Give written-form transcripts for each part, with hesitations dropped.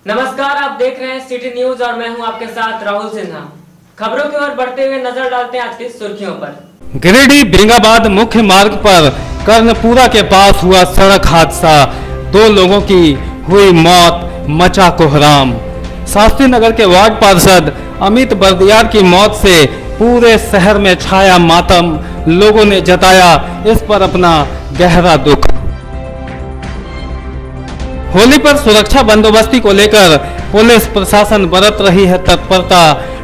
नमस्कार, आप देख रहे हैं सिटी न्यूज और मैं हूं आपके साथ राहुल सिन्हा। खबरों की ओर बढ़ते हुए नजर डालते हैं आज की सुर्खियों पर। गिरिडीह बेंगाबाद मुख्य मार्ग पर कर्णपुरा के पास हुआ सड़क हादसा, 2 लोगों की हुई मौत, मचा कोहराम। शास्त्री नगर के वार्ड पार्षद अमित बर्दियार की मौत से पूरे शहर में छाया मातम, लोगों ने जताया इस पर अपना गहरा दुख। होली पर सुरक्षा बंदोबस्ती को लेकर पुलिस प्रशासन बरत रही है तत्परता।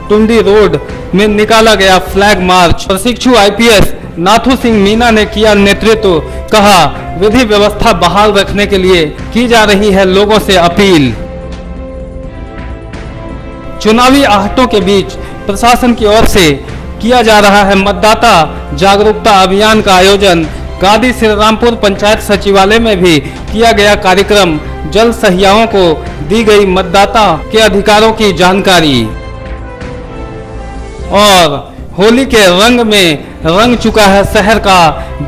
टुंडी रोड में निकाला गया फ्लैग मार्च। प्रशिक्षु आईपीएस नाथू सिंह मीना ने किया नेतृत्व, कहा विधि व्यवस्था बहाल रखने के लिए की जा रही है लोगों से अपील। चुनावी आहटों के बीच प्रशासन की ओर से किया जा रहा है मतदाता जागरूकता अभियान का आयोजन। गादी श्री रामपुर पंचायत सचिवालय में भी किया गया कार्यक्रम। जल सहियाओं को दी गई मतदाता के अधिकारों की जानकारी। और होली के रंग में रंग चुका है शहर का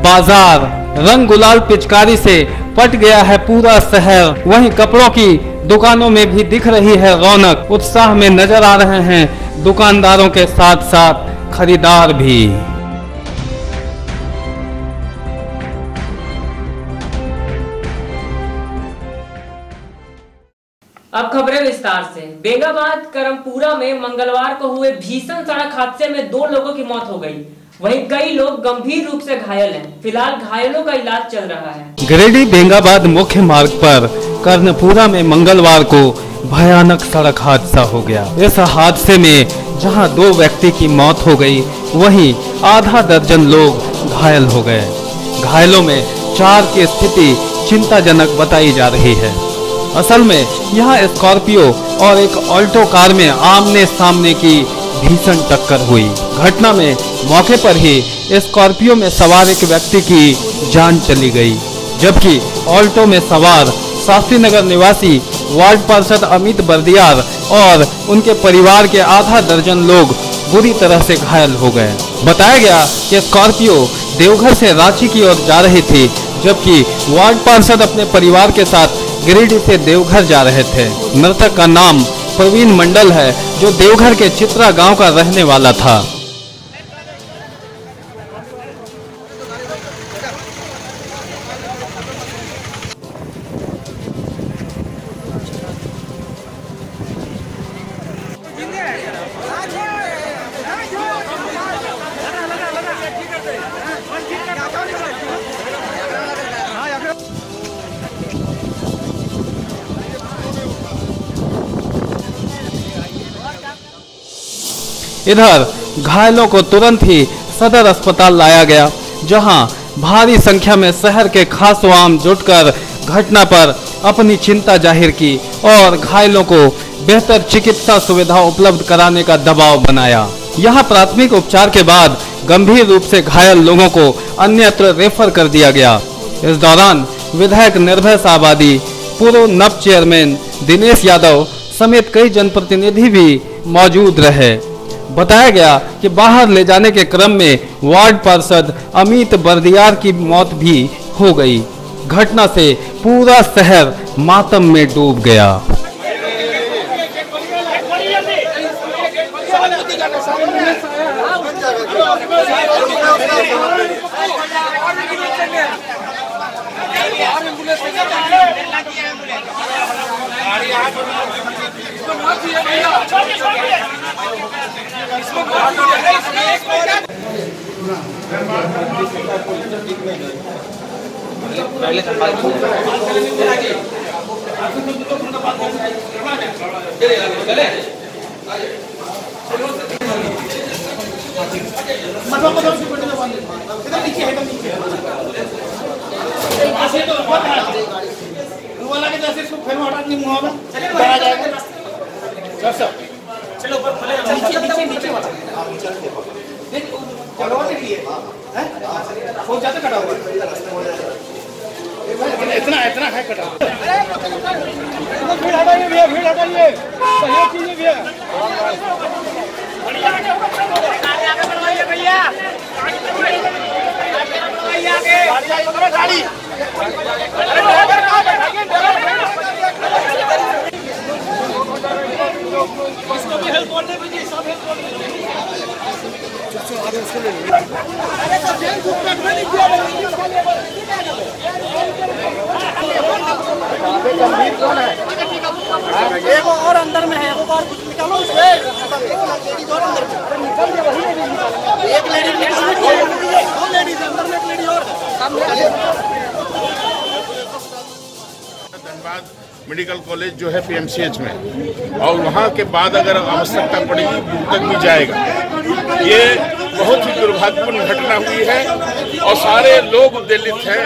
बाजार। रंग गुलाल पिचकारी से पट गया है पूरा शहर। वहीं कपड़ों की दुकानों में भी दिख रही है रौनक। उत्साह में नजर आ रहे हैं दुकानदारों के साथ साथ खरीदार भी। अब खबरें विस्तार से। बेंगाबाद करमपुरा में मंगलवार को हुए भीषण सड़क हादसे में 2 लोगों की मौत हो गई। वहीं कई लोग गंभीर रूप से घायल हैं। फिलहाल घायलों का इलाज चल रहा है। गिरिडीह बेंगाबाद मुख्य मार्ग पर कर्णपुरा में मंगलवार को भयानक सड़क हादसा हो गया। इस हादसे में जहां 2 व्यक्ति की मौत हो गई, वहीं आधा दर्जन लोग घायल हो गए। घायलों में 4 की स्थिति चिंताजनक बताई जा रही है। असल में यहाँ स्कॉर्पियो और एक ऑल्टो कार में आमने सामने की भीषण टक्कर हुई। घटना में मौके पर ही स्कॉर्पियो में सवार एक व्यक्ति की जान चली गई, जबकि ऑल्टो में सवार शास्त्री नगर निवासी वार्ड पार्षद अमित बर्दियार और उनके परिवार के आधा दर्जन लोग बुरी तरह से घायल हो गए। बताया गया कि स्कॉर्पियो देवघर से रांची की ओर जा रही थी, जबकि वार्ड पार्षद अपने परिवार के साथ गिरिडीह से देवघर जा रहे थे। मृतक का नाम प्रवीण मंडल है, जो देवघर के चित्रा गांव का रहने वाला था। इधर घायलों को तुरंत ही सदर अस्पताल लाया गया, जहां भारी संख्या में शहर के खास आम जुटकर घटना पर अपनी चिंता जाहिर की और घायलों को बेहतर चिकित्सा सुविधा उपलब्ध कराने का दबाव बनाया। यहां प्राथमिक उपचार के बाद गंभीर रूप से घायल लोगों को अन्यत्र रेफर कर दिया गया। इस दौरान विधायक निर्भय आबादी, पूर्व नप चेयरमैन दिनेश यादव समेत कई जनप्रतिनिधि भी मौजूद रहे। बताया गया कि बाहर ले जाने के क्रम में वार्ड पार्षद अमित बर्दियार की मौत भी हो गई। घटना से पूरा शहर मातम में डूब गया। चलो नीचे वाला बहुत ज्यादा कटा हुआ इतना है कटा। भीड़ हटाइए भैया, भीड़ हटाइए, सहयोग कीजिए भैया। गाड़ी इसको भी हेल्प बोलने दीजिए, सब हेल्प बोलने गंभीर कौन है? एक और अंदर में है, एक और कुछ निकालो उससे। एक लेडी दो लेडीज अंदर में, एक लेडी और धनबाद मेडिकल कॉलेज जो है पीएमसीएच में, और वहाँ के बाद अगर आवश्यकता पड़ेगी दूर तक भी जाएगा। ये बहुत ही दुर्भाग्यपूर्ण घटना हुई है और सारे लोग उद्वेलित हैं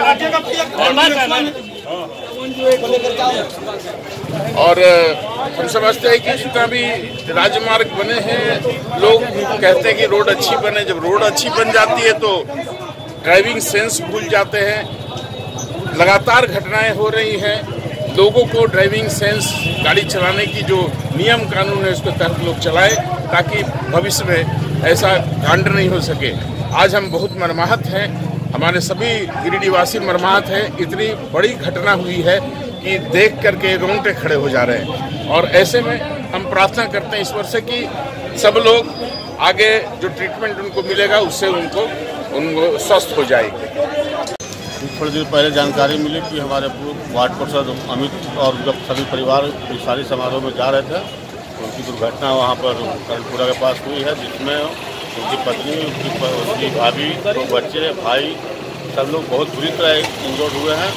और हम समझते हैं कि जितना भी राजमार्ग बने हैं, लोग कहते हैं कि रोड अच्छी बने। जब रोड अच्छी बन जाती है तो ड्राइविंग सेंस भूल जाते हैं। लगातार घटनाएं हो रही हैं, लोगों को ड्राइविंग सेंस, गाड़ी चलाने की जो नियम कानून है उसके तहत लोग चलाएं ताकि भविष्य में ऐसा कांड नहीं हो सके। आज हम बहुत मर्माहत हैं, हमारे सभी गिरिडीहवासी मर्माहत हैं। इतनी बड़ी घटना हुई है कि देख करके रोंगटे खड़े हो जा रहे हैं और ऐसे में हम प्रार्थना करते हैं ईश्वर से कि सब लोग आगे जो ट्रीटमेंट उनको मिलेगा उससे उनको स्वस्थ हो जाएगी। थोड़ी देर पहले जानकारी मिली कि हमारे पूर्व वार्ड पार्षद अमित और जब सभी परिवार शादी समारोह में जा रहे थे तो उनकी दुर्घटना वहाँ पर कर्णपुरा के पास हुई है, जिसमें उनकी पत्नी, उसकी भाभी, दो बच्चे, भाई, सब लोग बहुत बुरी तरह इंजर्ड हुए हैं।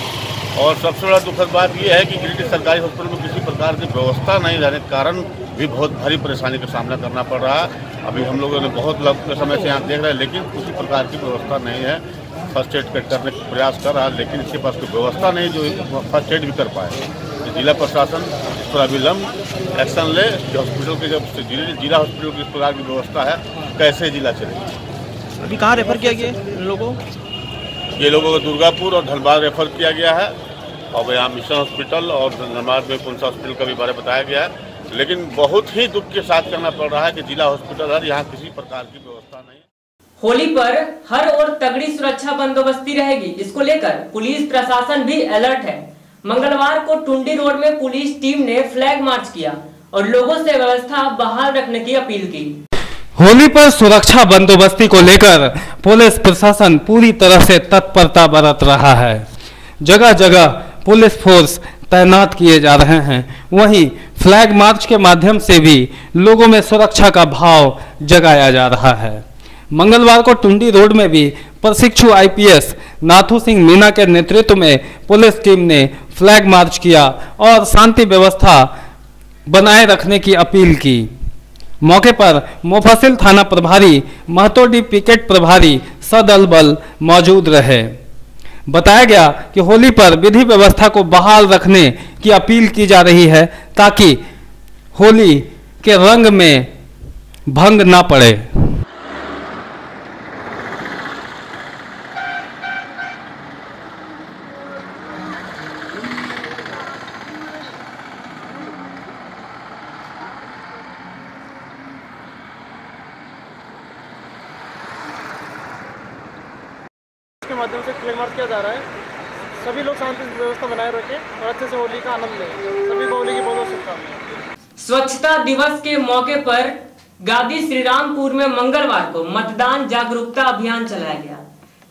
और सबसे बड़ा दुखद बात यह है कि गिरिडीह सरकारी हॉस्पिटल में किसी प्रकार की व्यवस्था नहीं रहने के कारण भी बहुत भारी परेशानी का सामना करना पड़ रहा है। अभी हम लोगों ने बहुत लंबे समय से यहाँ देख रहे हैं, लेकिन किसी प्रकार की व्यवस्था नहीं है। फर्स्ट एड करने का प्रयास कर रहा है, लेकिन इसके पास कोई व्यवस्था नहीं जो फर्स्ट एड भी कर पाए। जिला प्रशासन इस पर अविलंब एक्शन ले कि हॉस्पिटल के जब जिला हॉस्पिटल की इस प्रकार की व्यवस्था है, कैसे जिला चलेगी। अभी कहाँ रेफर किया गया है लोगों? ये लोगों को दुर्गापुर और धनबाद रेफर किया गया है और यहाँ मिशन हॉस्पिटल और धनबाद में कौन सा हॉस्पिटल का भी बारे में बताया गया है। लेकिन बहुत ही दुख के साथ कहना पड़ रहा है कि जिला हॉस्पिटल है, यहाँ किसी प्रकार की व्यवस्था नहीं। होली पर हर ओर तगड़ी सुरक्षा बंदोबस्ती रहेगी। इसको लेकर पुलिस प्रशासन भी अलर्ट है। मंगलवार को टुंडी रोड में पुलिस टीम ने फ्लैग मार्च किया और लोगों से व्यवस्था बहाल रखने की अपील की। होली पर सुरक्षा बंदोबस्ती को लेकर पुलिस प्रशासन पूरी तरह से तत्परता बरत रहा है। जगह जगह पुलिस फोर्स तैनात किए जा रहे हैं। वहीं फ्लैग मार्च के माध्यम से भी लोगों में सुरक्षा का भाव जगाया जा रहा है। मंगलवार को टुंडी रोड में भी प्रशिक्षु आईपीएस नाथू सिंह मीना के नेतृत्व में पुलिस टीम ने फ्लैग मार्च किया और शांति व्यवस्था बनाए रखने की अपील की। मौके पर मुफस्सिल थाना प्रभारी, महतोडी पिकेट प्रभारी सदल बल मौजूद रहे। बताया गया कि होली पर विधि व्यवस्था को बहाल रखने की अपील की जा रही है ताकि होली के रंग में भंग ना पड़े। के माध्यम से फ्लैग मार्च किया जा रहा है। सभी लोग शांति व्यवस्था बनाए रखें और अच्छे से होली का आनंद लें। सभी को होली की बहुत बहुत शुभकामनाएं। स्वच्छता दिवस के मौके पर गादी श्रीरामपुर में मंगलवार को मतदान जागरूकता अभियान चलाया गया।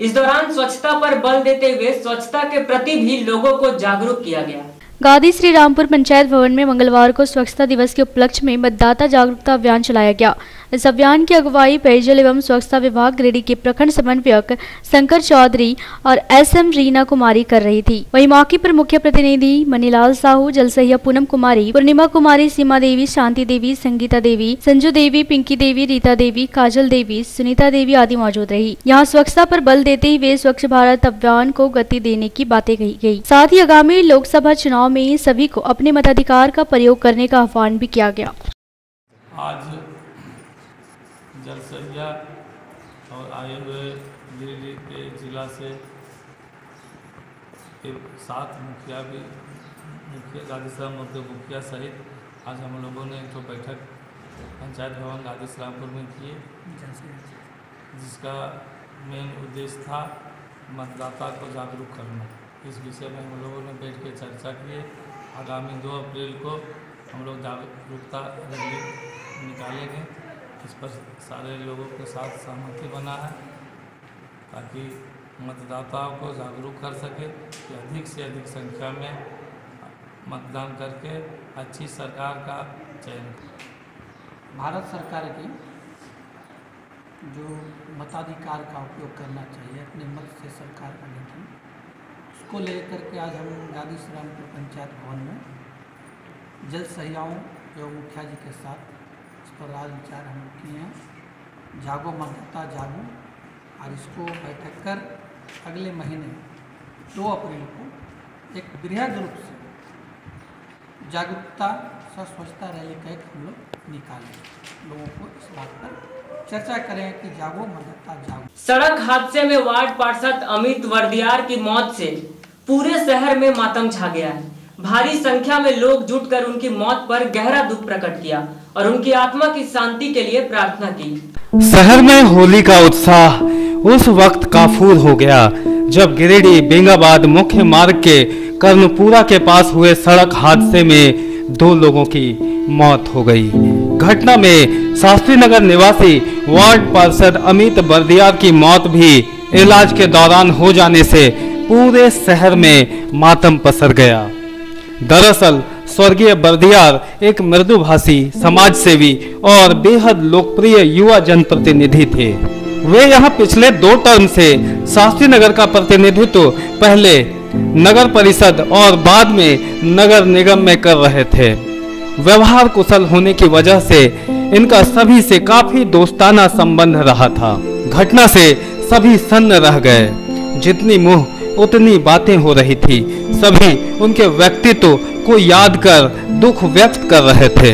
इस दौरान स्वच्छता पर बल देते हुए स्वच्छता के प्रति भी लोगों को जागरूक किया गया। गादी श्रीरामपुर पंचायत भवन में मंगलवार को स्वच्छता दिवस के उपलक्ष्य में मतदाता जागरूकता अभियान चलाया गया। इस अभियान की अगुवाई पेयजल एवं स्वच्छता विभाग गिरिडीह के प्रखंड समन्वयक शंकर चौधरी और एसएम रीना कुमारी कर रही थी। वहीं मौके पर मुख्य प्रतिनिधि मनीलाल साहू, जलसहिया पूनम कुमारी, पूर्णिमा कुमारी, सीमा देवी, शांति देवी, संगीता देवी, संजू देवी, पिंकी देवी, रीता देवी, काजल देवी, सुनीता देवी आदि मौजूद रही। यहाँ स्वच्छता पर बल देते हुए स्वच्छ भारत अभियान को गति देने की बातें कही गयी। साथ ही आगामी लोकसभा चुनाव में सभी को अपने मताधिकार का प्रयोग करने का आह्वान भी किया गया। आज जलसहिया और आए हुए गिरिडीह के जिला से 7 मुखिया गादी श्रीरामपुर मुखिया सहित आज हम लोगों ने एक तो बैठक पंचायत भवन गादी श्रीरामपुर में किए, जिसका मेन उद्देश्य था मतदाता को जागरूक करना। इस विषय में हम लोगों ने बैठ के चर्चा किए। आगामी 2 अप्रैल को हम लोग जागरूकता रैली निकालेंगे। इस पर सारे लोगों के साथ सहमति बना है ताकि मतदाताओं को जागरूक कर सके कि अधिक से अधिक संख्या में मतदान करके अच्छी सरकार का चयन। भारत सरकार की जो मताधिकार का उपयोग करना चाहिए, अपने मत से सरकार का गठन, उसको लेकर के आज हम गादी श्रीरामपुर पंचायत भवन में जल सहियाओं एवं मुखिया जी के साथ इस पर राज विचार हम किए हैं। जागो मतदाता जागो, और इसको बैठक कर अगले महीने 2 अप्रैल को एक बृहद रूप से जागरूकता स्वच्छता रैली का एक हम लोग निकालें, लोगों को इस बात पर चर्चा करें कि जागो मतदाता जागो। सड़क हादसे में वार्ड पार्षद अमित वर्दियार की मौत से पूरे शहर में मातम छा गया है। भारी संख्या में लोग जुटकर उनकी मौत पर गहरा दुख प्रकट किया और उनकी आत्मा की शांति के लिए प्रार्थना की। शहर में होली का उत्साह उस वक्त काफूर हो गया जब गिरिडीह बेंगाबाद मुख्य मार्ग के कर्णपुरा के पास हुए सड़क हादसे में 2 लोगों की मौत हो गई। घटना में शास्त्री नगर निवासी वार्ड पार्षद अमित बर्दियार की मौत भी इलाज के दौरान हो जाने से पूरे शहर में मातम पसर गया। दरअसल स्वर्गीय बर्दियार एक मृदुभाषी समाज सेवी और बेहद लोकप्रिय युवा जनप्रतिनिधि थे। वे यहाँ पिछले 2 टर्म से शास्त्री नगर का प्रतिनिधित्व पहले नगर परिषद और बाद में नगर निगम में कर रहे थे। व्यवहार कुशल होने की वजह से इनका सभी से काफी दोस्ताना संबंध रहा था। घटना से सभी सन्न रह गए। जितनी मुंह उतनी बातें हो रही थी। सभी उनके व्यक्तित्व को याद कर दुख व्यक्त कर रहे थे।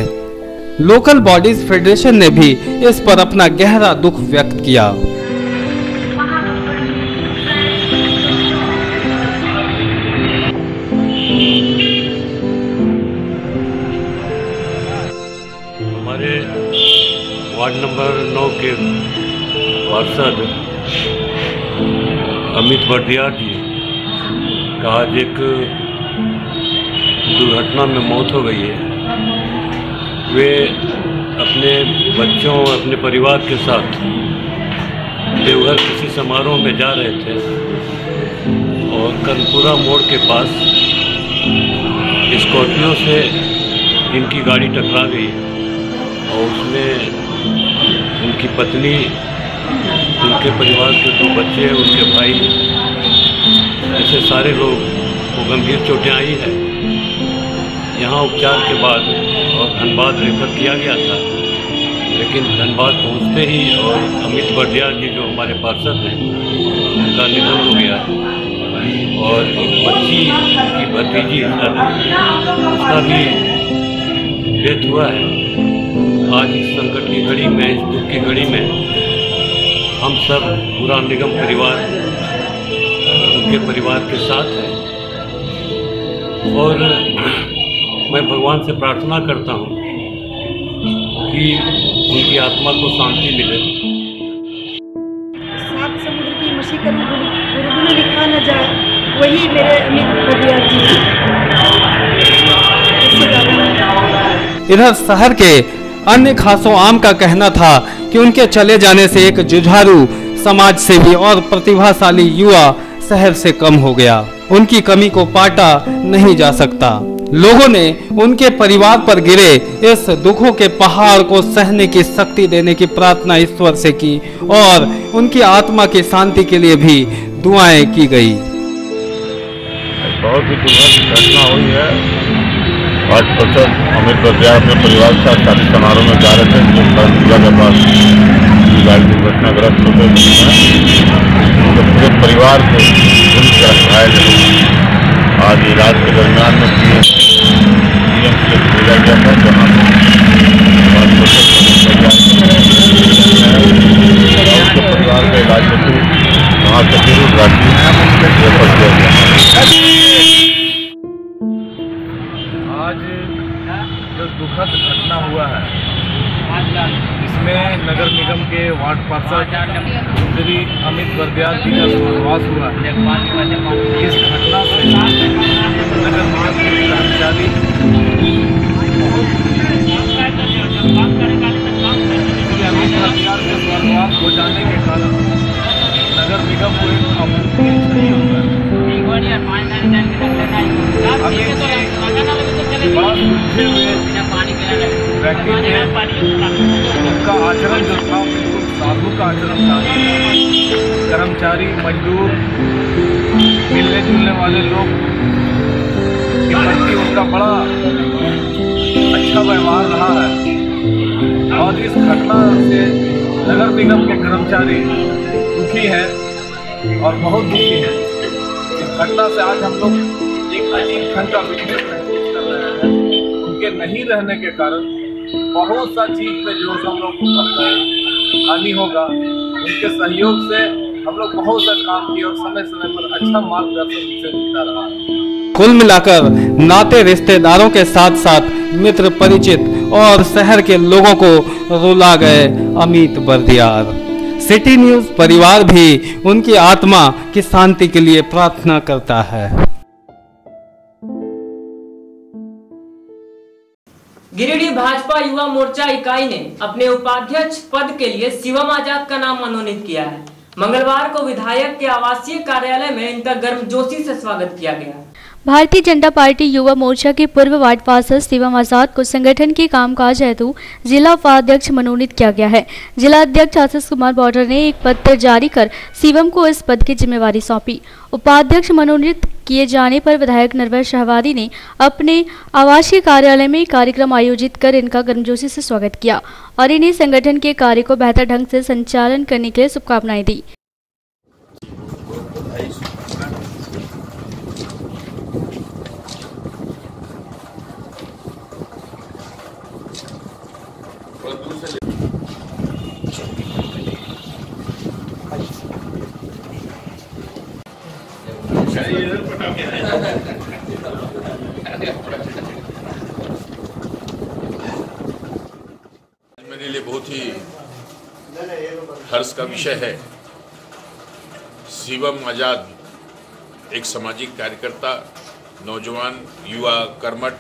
लोकल बॉडीज फेडरेशन ने भी इस पर अपना गहरा दुख व्यक्त किया। हमारे वार्ड नंबर 9 के पार्षद अमित बर्दियार जी का आज एक दुर्घटना में मौत हो गई है। वे अपने बच्चों अपने परिवार के साथ देवघर किसी समारोह में जा रहे थे और कर्णपुरा मोड़ के पास स्कॉर्पियो से इनकी गाड़ी टकरा गई और उसमें उनकी पत्नी, उनके परिवार के 2 बच्चे, उनके भाई, ऐसे सारे लोग को गंभीर चोटें आई है। यहाँ उपचार के बाद और धनबाद रेफर किया गया था, लेकिन धनबाद पहुँचते ही और अमित बर्दियार जी जो हमारे पार्षद हैं उनका निधन हो गया और एक बच्ची की भतीजी उसका भी डेथ हुआ है। आज इस संकट की घड़ी में, इस दुख की घड़ी में हम सब पूरा निगम परिवार उनके परिवार के साथ है और मैं भगवान से प्रार्थना करता हूँ कि उनकी आत्मा को शांति मिले। 7 समुद्र की मछली कभी गुरु ने लिखा न जाए, वही मेरे अमित बर्दियार जी। इधर शहर के अन्य खासों आम का कहना था कि उनके चले जाने से एक जुझारू समाज सेवी और प्रतिभाशाली युवा शहर से कम हो गया। उनकी कमी को पाटा नहीं जा सकता। लोगों ने उनके परिवार पर गिरे इस दुखों के पहाड़ को सहने की शक्ति देने की प्रार्थना ईश्वर से की और उनकी आत्मा की शांति के लिए भी दुआएं की गई। बहुत ही दुखद घटना हुई है। वार्ड पार्षद अमित बर्दियार अपने परिवार के साथ शादी समारोह में जा रहे थे, जो कर्णपुरा के पास गाड़ी दुर्घटनाग्रस्त हो गई है। तो पूरे परिवार को बुरी तरह घायल है। आज इलाज के दरमियान में भेजा गया था, जहाँ वार्ड पार्षद उसके परिवार का इलाज हेतु वहाँ से फिर रांची रेफर किया गया। आज जो दुखद घटना हुआ है, इसमें नगर निगम के वार्ड पार्षद श्री अमित बर्दियार जी का स्वर्गवास हुआ है। इस घटना से नगर निगम के कर्मचारी अमित बर्दियार के स्वर्गवास हो जाने के कारण नगर निगम को एक अपूर्णीय क्षति होता है। बड़ा सुलझे हुए व्यक्ति थे, उनका आचरण जो था बिल्कुल साधु का आचरण था। कर्मचारी, मजदूर, मिलने जुलने वाले लोग के प्रति उनका बड़ा अच्छा व्यवहार रहा है और इस घटना से नगर निगम के कर्मचारी दुखी हैं और बहुत दुखी हैं। इस घटना से आज हम लोग एक अजीब क्षण का विश्लेषण कर रहे हैं। उनके नहीं रहने के कारण बहुत सा चीज में जो हम लोग को हानि होगा, उनके सहयोग से हम लोग बहुत सा काम किए और समय समय पर अच्छा मार्गदर्शन उनसे मिलता रहा। कुल मिलाकर नाते रिश्तेदारों के साथ साथ मित्र, परिचित और शहर के लोगों को रुला गए अमित बर्दियार। सिटी न्यूज़ परिवार भी उनकी आत्मा की शांति के लिए प्रार्थना करता है। गिरिडीह भाजपा युवा मोर्चा इकाई ने अपने उपाध्यक्ष पद के लिए शिवम आजाद का नाम मनोनीत किया है। मंगलवार को विधायक के आवासीय कार्यालय में इनका गर्मजोशी से स्वागत किया गया। भारतीय जनता पार्टी युवा मोर्चा के पूर्व वार्ड पार्षद शिवम आजाद को संगठन के कामकाज हेतु जिला उपाध्यक्ष मनोनीत किया गया है। जिला अध्यक्ष आशीष कुमार बॉर्डर ने एक पत्र जारी कर शिवम को इस पद की जिम्मेवारी सौंपी। उपाध्यक्ष मनोनीत किए जाने पर विधायक नरवर शाहवादी ने अपने आवासीय कार्यालय में कार्यक्रम आयोजित कर इनका गर्मजोशी से स्वागत किया और इन्हें संगठन के कार्य को बेहतर ढंग से संचालन करने के लिए शुभकामनाएं दी। मेरे लिए बहुत ही हर्ष का विषय है। शिवम आजाद एक सामाजिक कार्यकर्ता, नौजवान, युवा, कर्मठ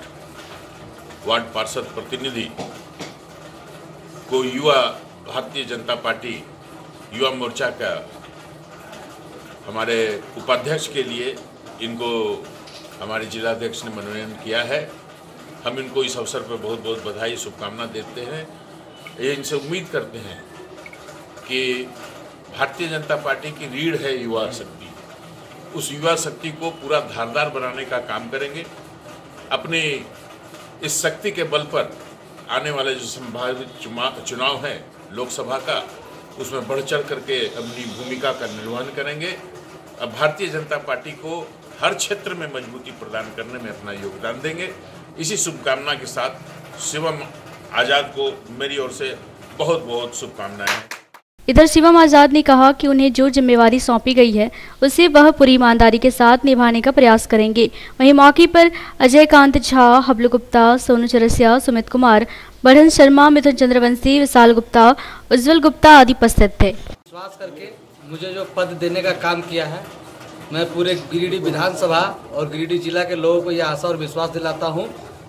वार्ड पार्षद प्रतिनिधि को युवा भारतीय जनता पार्टी युवा मोर्चा का हमारे उपाध्यक्ष के लिए इनको हमारे जिलाध्यक्ष ने मनोनयन किया है। हम इनको इस अवसर पर बहुत बहुत बधाई, शुभकामना देते हैं। ये इनसे उम्मीद करते हैं कि भारतीय जनता पार्टी की रीढ़ है युवा शक्ति, उस युवा शक्ति को पूरा धारदार बनाने का काम करेंगे। अपने इस शक्ति के बल पर आने वाले जो संभावित चुनाव है लोकसभा का, उसमें बढ़ चढ़ करके अपनी भूमिका का निर्वहन करेंगे। अब भारतीय जनता पार्टी को हर क्षेत्र में मजबूती प्रदान करने में अपना योगदान देंगे। इसी शुभकामना के साथ शिवम आजाद को मेरी ओर से बहुत बहुत शुभकामनाएं। इधर शिवम आजाद ने कहा कि उन्हें जो जिम्मेवारी सौंपी गई है उसे वह पूरी ईमानदारी के साथ निभाने का प्रयास करेंगे। वहीं मौके पर अजय कांत झा, हबलू गुप्ता, सोनू चरसिया, सुमित कुमार, बढ़न शर्मा, मिथुन चंद्रवंशी, विशाल गुप्ता, उज्जवल गुप्ता आदि उपस्थित थे। विश्वास करके मुझे जो पद देने का काम किया है, मैं पूरे गिरिडीह विधानसभा और गिरिडीह जिला के लोगों को यह आशा और विश्वास दिलाता हूं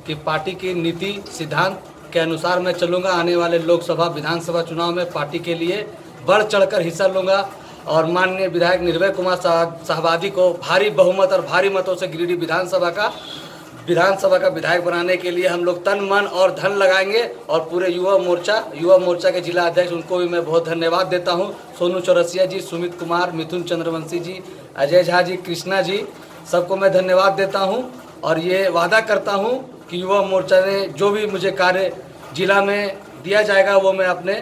कि पार्टी की नीति सिद्धांत के अनुसार मैं चलूंगा। आने वाले लोकसभा विधानसभा चुनाव में पार्टी के लिए बढ़ चढ़कर हिस्सा लूंगा और माननीय विधायक निर्भय कुमार शाहवादी को भारी बहुमत और भारी मतों से गिरिडीह विधानसभा का विधायक बनाने के लिए हम लोग तन मन और धन लगाएंगे। और पूरे युवा मोर्चा के जिला अध्यक्ष, उनको भी मैं बहुत धन्यवाद देता हूं। सोनू चौरसिया जी, सुमित कुमार, मिथुन चंद्रवंशी जी, अजय झा जी, कृष्णा जी, सबको मैं धन्यवाद देता हूं और ये वादा करता हूं कि युवा मोर्चा ने जो भी मुझे कार्य जिला में दिया जाएगा वो मैं अपने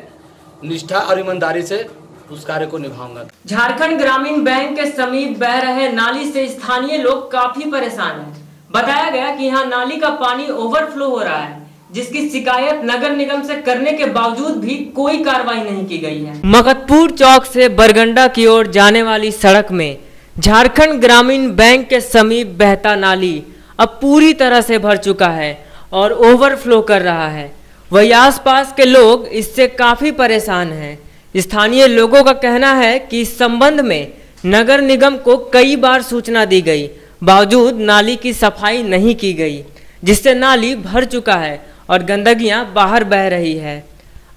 निष्ठा और ईमानदारी से उस कार्य को निभाऊंगा। झारखंड ग्रामीण बैंक के समीप बह रहे नाली से स्थानीय लोग काफी परेशान हैं। बताया गया कि यहाँ नाली का पानी ओवरफ्लो हो रहा है, जिसकी शिकायत नगर निगम से करने के बावजूद भी कोई कार्रवाई नहीं की गई है। मगतपुर चौक से बरगंडा की ओर जाने वाली सड़क में झारखंड ग्रामीण बैंक के समीप बहता नाली अब पूरी तरह से भर चुका है और ओवरफ्लो कर रहा है। वही आसपास के लोग इससे काफी परेशान हैं। स्थानीय लोगों का कहना है कि इस संबंध में नगर निगम को कई बार सूचना दी गई, बावजूद नाली की सफाई नहीं की गई, जिससे नाली भर चुका है और गंदगियां बाहर बह रही है।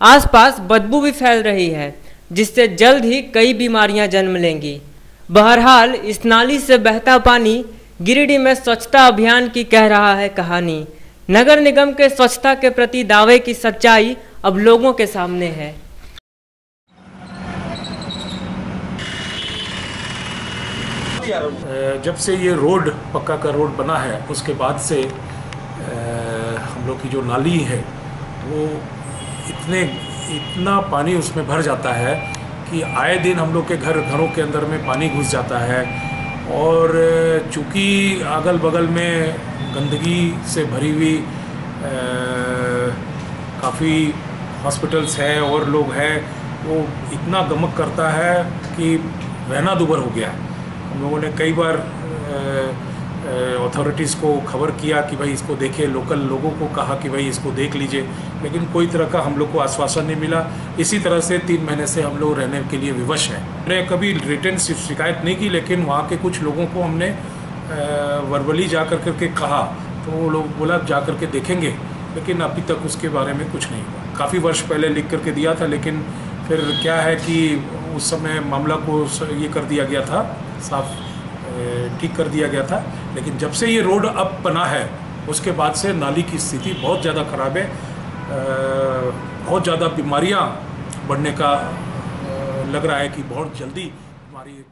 आसपास बदबू भी फैल रही है, जिससे जल्द ही कई बीमारियां जन्म लेंगी। बहरहाल इस नाली से बहता पानी गिरिडीह में स्वच्छता अभियान की कह रहा है कहानी। नगर निगम के स्वच्छता के प्रति दावे की सच्चाई अब लोगों के सामने है। जब से ये रोड पक्का का रोड बना है उसके बाद से हम लोग की जो नाली है वो इतना पानी उसमें भर जाता है कि आए दिन हम लोग के घरों के अंदर में पानी घुस जाता है। और चूँकि अगल बगल में गंदगी से भरी हुई काफ़ी हॉस्पिटल्स हैं और लोग हैं, वो इतना गमक करता है कि रहना दूभर हो गया। हम लोगों ने कई बार अथॉरिटीज़ को खबर किया कि भाई इसको देखिए, लोकल लोगों को कहा कि भाई इसको देख लीजिए, लेकिन कोई तरह का हम लोग को आश्वासन नहीं मिला। इसी तरह से 3 महीने से हम लोग रहने के लिए विवश हैं। हमने कभी रिटर्न शिकायत नहीं की, लेकिन वहाँ के कुछ लोगों को हमने वर्बली जा कर के कहा, तो वो लोग बोला जा कर के देखेंगे, लेकिन अभी तक उसके बारे में कुछ नहीं हुआ। काफ़ी वर्ष पहले लिख करके दिया था, लेकिन फिर क्या है कि उस समय मामला को ये कर दिया गया था, साफ ठीक कर दिया गया था। लेकिन जब से ये रोड अब बना है उसके बाद से नाली की स्थिति बहुत ज़्यादा ख़राब है। बहुत ज़्यादा बीमारियां बढ़ने का लग रहा है कि बहुत जल्दी बीमारी।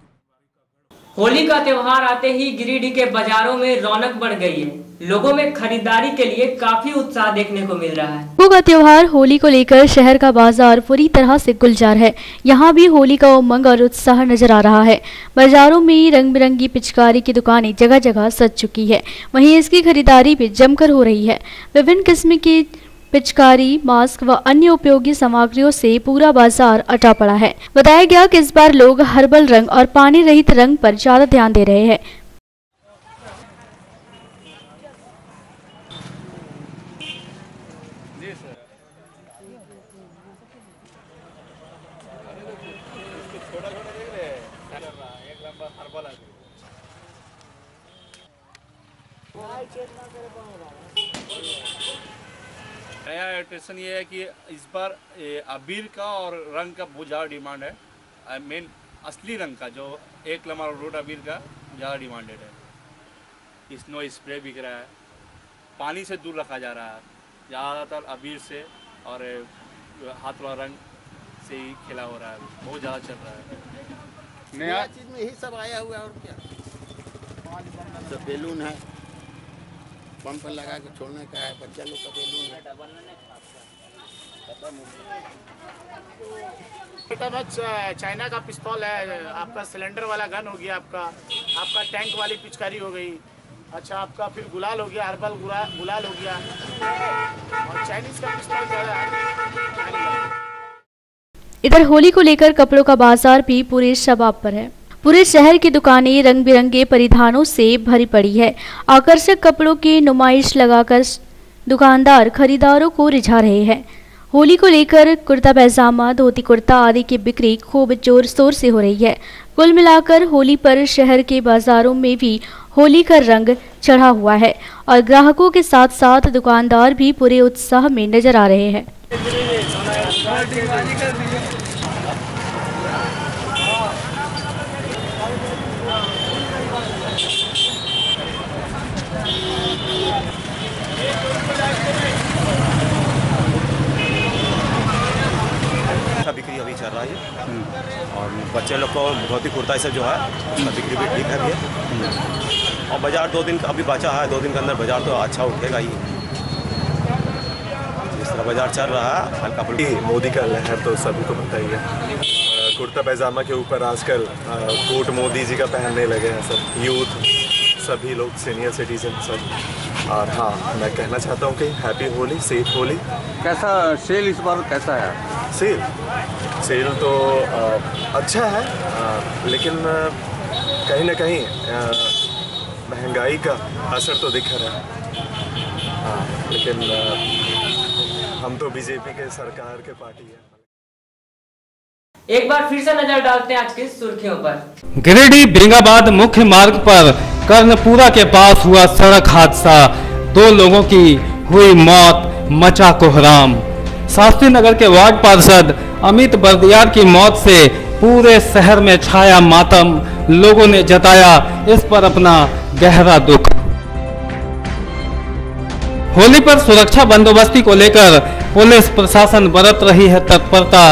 होली का त्योहार आते ही गिरिडीह के बाजारों में रौनक बढ़ गई है। लोगों में खरीदारी के लिए काफी उत्साह देखने को मिल रहा है। रंगों का त्योहार होली को लेकर शहर का बाजार पूरी तरह से गुलजार है। यहाँ भी होली का उमंग और उत्साह नजर आ रहा है। बाजारों में रंग बिरंगी पिचकारी की दुकानें जगह जगह सज चुकी है। वहीं इसकी खरीदारी भी जमकर हो रही है। विभिन्न किस्म की पिचकारी, मास्क व अन्य उपयोगी सामग्रियों से पूरा बाजार अटा पड़ा है। बताया गया कि इस बार लोग हर्बल रंग और पानी रहित रंग पर ज्यादा ध्यान दे रहे हैं। नया एट्रेक्शन ये है कि इस बार अबीर का और रंग का बहुत ज़्यादा डिमांड है। मेन असली रंग का जो 1 नंबर रोड अबीर का ज़्यादा डिमांडेड है। स्नो स्प्रे बिक रहा है, पानी से दूर रखा जा रहा है। ज़्यादातर अबीर से और हाथ वाला रंग से ही खेला हो रहा है, बहुत ज़्यादा चल रहा है। नया चीज़ में यही सब आया हुआ है। और क्या सब बैलून है, पंप लगा के छोड़ने का है, बच्चा लोग का बैलून है। चाइना का पिस्तौल है, आपका सिलेंडर वाला गन हो गया, आपका टैंक वाली पिचकारी हो गई। अच्छा, आपका फिर गुलाल हो गया, हर्बल गुलाल हो गया, और चाइनीज का पिस्तौल ज़्यादा है। इधर होली को लेकर कपड़ों का बाजार भी पूरे शबाब पर है। पूरे शहर की दुकानें रंग बिरंगे परिधानों से भरी पड़ी है। आकर्षक कपड़ों की नुमाइश लगाकर दुकानदार खरीदारों को रिझा रहे हैं। होली को लेकर कुर्ता पैजामा, धोती कुर्ता आदि की बिक्री खूब जोर शोर से हो रही है। कुल मिलाकर होली पर शहर के बाजारों में भी होली का रंग चढ़ा हुआ है और ग्राहकों के साथ साथ दुकानदार भी पूरे उत्साह में नजर आ रहे हैं। बिक्री अभी चल रहा है और बच्चे लोग को धोती कुर्ता सब जो है उसका बिक्री भी ठीक है। और बाजार 2 दिन अभी बचा है, 2 दिन के अंदर बाजार तो अच्छा उठेगा ही। जिस तरह बाजार चल रहा है हल्का फुल्का। मोदी का लहर तो सभी को पता ही है। कुर्ता पैजामा के ऊपर आजकल कोट मोदी जी का पहनने लगे हैं सब यूथ, सभी लोग, सीनियर सिटीजन सब। और हाँ, मैं कहना चाहता हूँ कि हैप्पी होली, सेफ होली। कैसा सेल इस बार कैसा है? सेल तो अच्छा है, लेकिन कहीं ना कहीं महंगाई का असर तो दिख रहा है। लेकिन हम तो बीजेपी के सरकार के पार्टी है। एक बार फिर से नजर डालते हैं आज की सुर्खियों पर। गिरिडीह बेंगाबाद मुख्य मार्ग पर कर्णपुरा के पास हुआ सड़क हादसा, 2 लोगों की हुई मौत, मचा कोहराम। शास्त्री नगर के वार्ड पार्षद अमित बर्दियार की मौत से पूरे शहर में छाया मातम। लोगों ने जताया इस पर अपना गहरा दुख। होली पर सुरक्षा बंदोबस्ती को लेकर पुलिस प्रशासन बरत रही है तत्परता।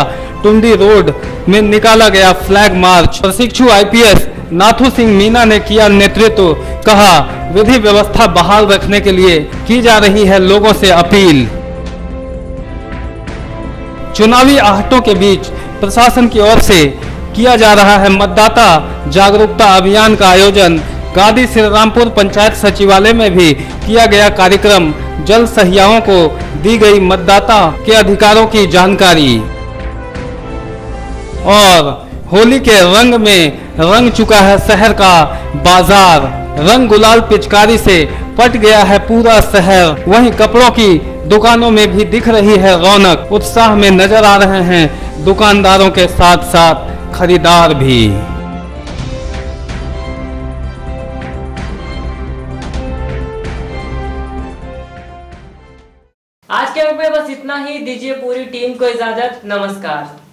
टुंडी रोड में निकाला गया फ्लैग मार्च। प्रशिक्षु आईपीएस नाथू सिंह मीना ने किया नेतृत्व। कहा विधि व्यवस्था बहाल रखने के लिए की जा रही है लोगों से अपील। चुनावी आहटों के बीच प्रशासन की ओर से किया जा रहा है मतदाता जागरूकता अभियान का आयोजन। गादी श्री रामपुर पंचायत सचिवालय में भी किया गया कार्यक्रम। जल सहियाओं को दी गई मतदाता के अधिकारों की जानकारी। और होली के रंग में रंग चुका है शहर का बाजार। रंग गुलाल पिचकारी से पट गया है पूरा शहर। वहीं कपड़ों की दुकानों में भी दिख रही है रौनक। उत्साह में नजर आ रहे हैं दुकानदारों के साथ साथ खरीदार भी। आज के वक्त में बस इतना ही। दीजिए पूरी टीम को इजाजत। नमस्कार।